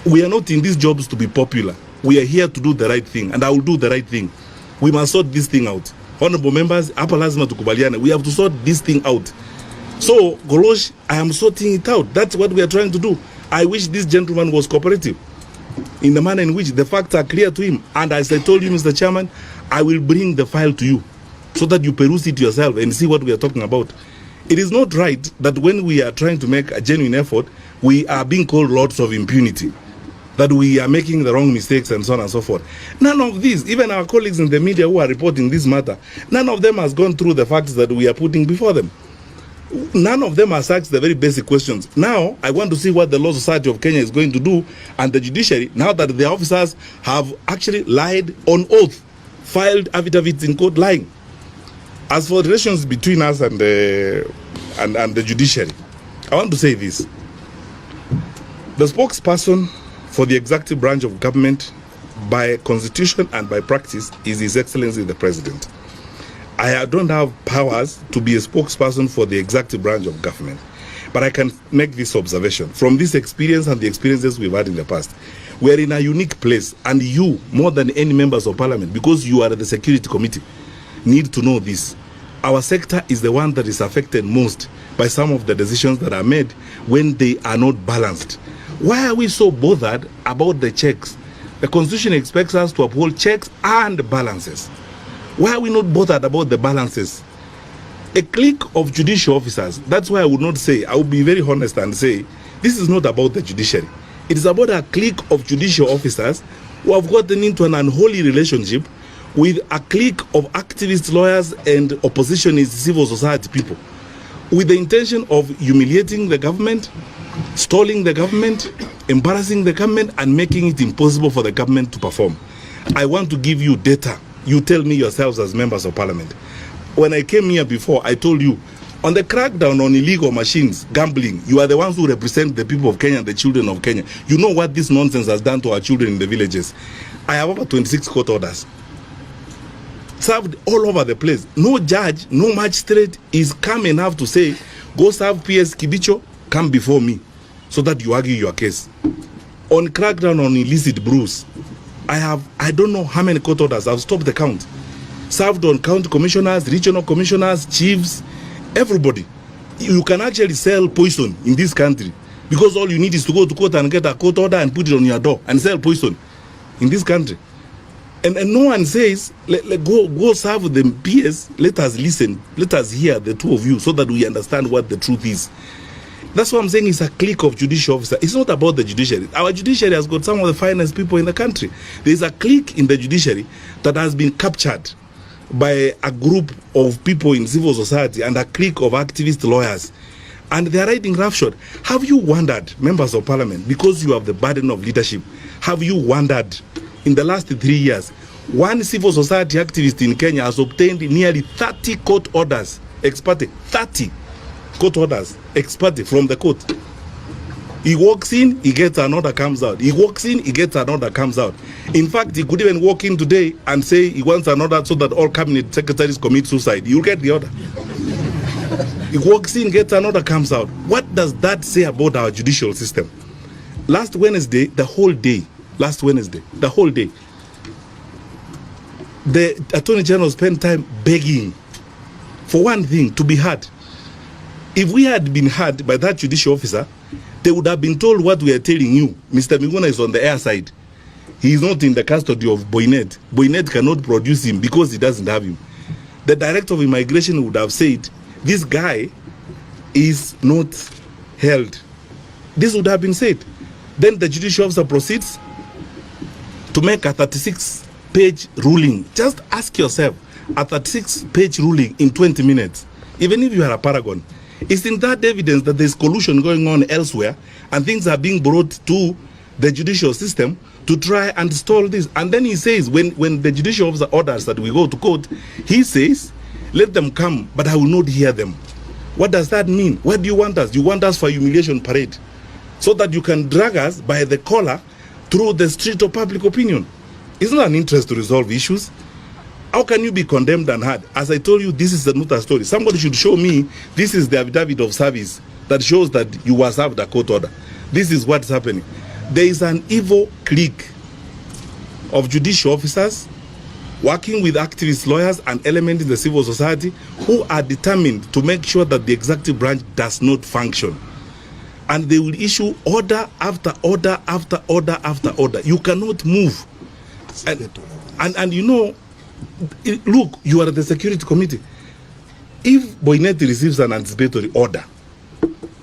We are not in these jobs to be popular. We are here to do the right thing, and I will do the right thing. We must sort this thing out. Honorable members, hapa lazima tukubaliane. We have to sort this thing out. So, Golosh, I am sorting it out. That's what we are trying to do. I wish this gentleman was cooperative in the manner in which the facts are clear to him. And as I told you, Mr. Chairman, I will bring the file to you so that you peruse it yourself and see what we are talking about. It is not right that when we are trying to make a genuine effort, we are being called lords of impunity, that we are making the wrong mistakes and so on and so forth. None of these, even our colleagues in the media who are reporting this matter, none of them has gone through the facts that we are putting before them. None of them has asked the very basic questions. Now, I want to see what the Law Society of Kenya is going to do, and the judiciary, now that the officers have actually lied on oath, filed affidavits in court lying. As for the relations between us and the judiciary, I want to say this. The spokesperson for the executive branch of government, by constitution and by practice, is His Excellency the President. I don't have powers to be a spokesperson for the executive branch of government, but I can make this observation. From this experience and the experiences we've had in the past, we are in a unique place, and you, more than any members of parliament, because you are the security committee, need to know this. Our sector is the one that is affected most by some of the decisions that are made when they are not balanced. Why are we so bothered about the checks? The Constitution expects us to uphold checks and balances. Why are we not bothered about the balances? A clique of judicial officers, that's why I would not say, I would be very honest and say, this is not about the judiciary. It is about a clique of judicial officers who have gotten into an unholy relationship with a clique of activist lawyers and oppositionist civil society people, with the intention of humiliating the government, stalling the government, embarrassing the government, and making it impossible for the government to perform. I want to give you data. You tell me yourselves as members of parliament. When I came here before, I told you, on the crackdown on illegal machines, gambling, you are the ones who represent the people of Kenya, the children of Kenya. You know what this nonsense has done to our children in the villages. I have over 26 court orders, served all over the place. No judge, no magistrate is calm enough to say, go serve PS Kibicho, come before me, so that you argue your case. On crackdown on illicit brews, I don't know how many court orders. I've stopped the count. Served on county commissioners, regional commissioners, chiefs, everybody. You can actually sell poison in this country, because all you need is to go to court and get a court order and put it on your door and sell poison in this country. And no one says, go serve the PS. Let us listen. Let us hear the two of you so that we understand what the truth is. That's what I'm saying. It's a clique of judicial officers. It's not about the judiciary. Our judiciary has got some of the finest people in the country. There's a clique in the judiciary that has been captured by a group of people in civil society and a clique of activist lawyers. And they are riding roughshod. Have you wondered, members of parliament, because you have the burden of leadership, have you wondered, in the last 3 years, one civil society activist in Kenya has obtained nearly 30 court orders, ex parte, 30 court orders, ex parte, from the court. He walks in, he gets an order, comes out. He walks in, he gets an order, comes out. In fact, he could even walk in today and say he wants an order so that all cabinet secretaries commit suicide. You'll get the order. He walks in, gets an order, comes out. What does that say about our judicial system? Last Wednesday, the whole day, the Attorney General spent time begging for one thing, to be heard. If we had been heard by that judicial officer, they would have been told what we are telling you. Mr. Miguna is on the air side. He is not in the custody of Boynet. Boynet cannot produce him because he doesn't have him. The director of immigration would have said, this guy is not held. This would have been said. Then the judicial officer proceeds to make a 36-page ruling. Just ask yourself, a 36-page ruling in 20 minutes, even if you are a paragon, isn't that evidence that there's collusion going on elsewhere and things are being brought to the judicial system to try and stall this? And then he says, when the judicial officer orders that we go to court, he says, let them come, but I will not hear them. What does that mean? Where do you want us? You want us for humiliation parade, so that you can drag us by the collar through the street of public opinion. It's not an interest to resolve issues. How can you be condemned and heard? As I told you, this is not a story. Somebody should show me, this is the affidavit of service that shows that you were served a court order. This is what's happening. there is an evil clique of judicial officers working with activist lawyers and elements in the civil society who are determined to make sure that the executive branch does not function. And they will issue order after order after order after order. You cannot move. And you know, look, you are the security committee. If Boineti receives an anticipatory order,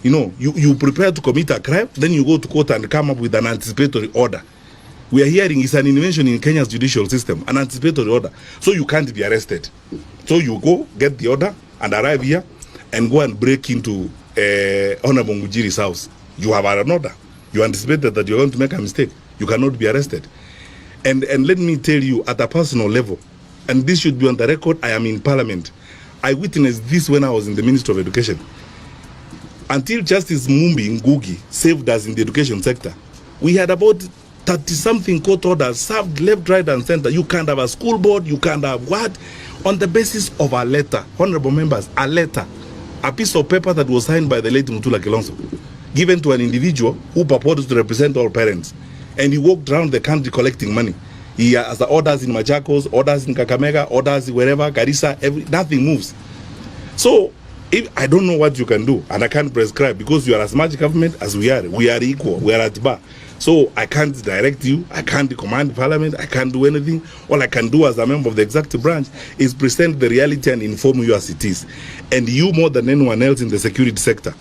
you know, you prepare to commit a crime, then you go to court and come up with an anticipatory order. We are hearing it's an invention in Kenya's judicial system, an anticipatory order. So you can't be arrested. So you go, get the order, and arrive here, and go and break into Honorable Ngujiri's house. You have an order. You anticipated that you're going to make a mistake. You cannot be arrested. And let me tell you, at a personal level, and this should be on the record, I am in Parliament. I witnessed this when I was in the Ministry of Education. Until Justice Mumbi Ngugi saved us in the education sector, we had about 30-something court orders served left, right, and center. You can't have a school board, you can't have what? On the basis of a letter, honorable members, a letter, a piece of paper that was signed by the late Mutula Kilonzo, given to an individual who purported to represent all parents. And he walked around the country collecting money. He has the orders in Machakos, orders in Kakamega, orders wherever, Garissa, nothing moves. So, if I don't know what you can do, and I can't prescribe, because you are as much government as we are equal, we are at bar. So I can't direct you, I can't command Parliament, I can't do anything. All I can do as a member of the executive branch is present the reality and inform you as it is. And you, more than anyone else in the security sector,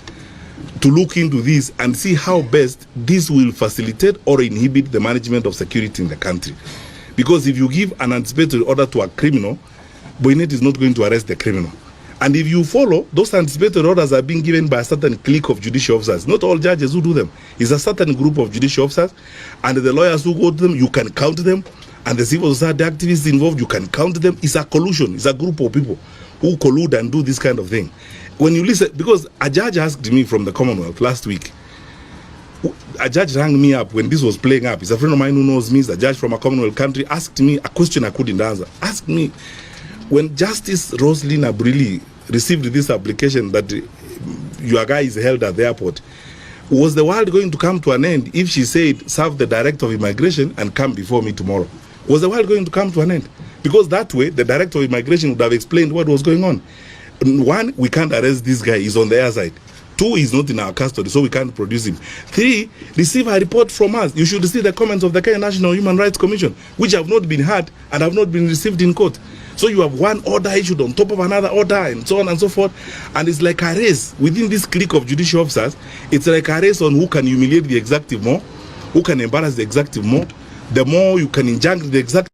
to look into this and see how best this will facilitate or inhibit the management of security in the country. Because if you give an anticipatory order to a criminal, Boynet is not going to arrest the criminal. And if you follow, those anticipatory orders are being given by a certain clique of judicial officers. Not all judges who do them. It's a certain group of judicial officers, and the lawyers who go to them, you can count them, and the civil society activists involved, you can count them. It's a collusion. It's a group of people who collude and do this kind of thing. When you listen, because a judge asked me from the Commonwealth last week, a judge rang me up when this was playing up. He's a friend of mine who knows me. He's a judge from a Commonwealth country. Asked me a question I couldn't answer. Asked me, when Justice Roslyn Abrili received this application that your guy is held at the airport, was the world going to come to an end if she said, serve the director of immigration and come before me tomorrow? Was the world going to come to an end? Because that way, the director of immigration would have explained what was going on. One, we can't arrest this guy. He's on the air side. Two, he's not in our custody, so we can't produce him. Three, receive a report from us. You should receive the comments of the Kenya National Human Rights Commission, which have not been heard and have not been received in court. So you have one order issued on top of another order and so on and so forth. And it's like a race within this clique of judicial officers. It's like a race on who can humiliate the executive more, who can embarrass the executive more. The more you can injunct the executive.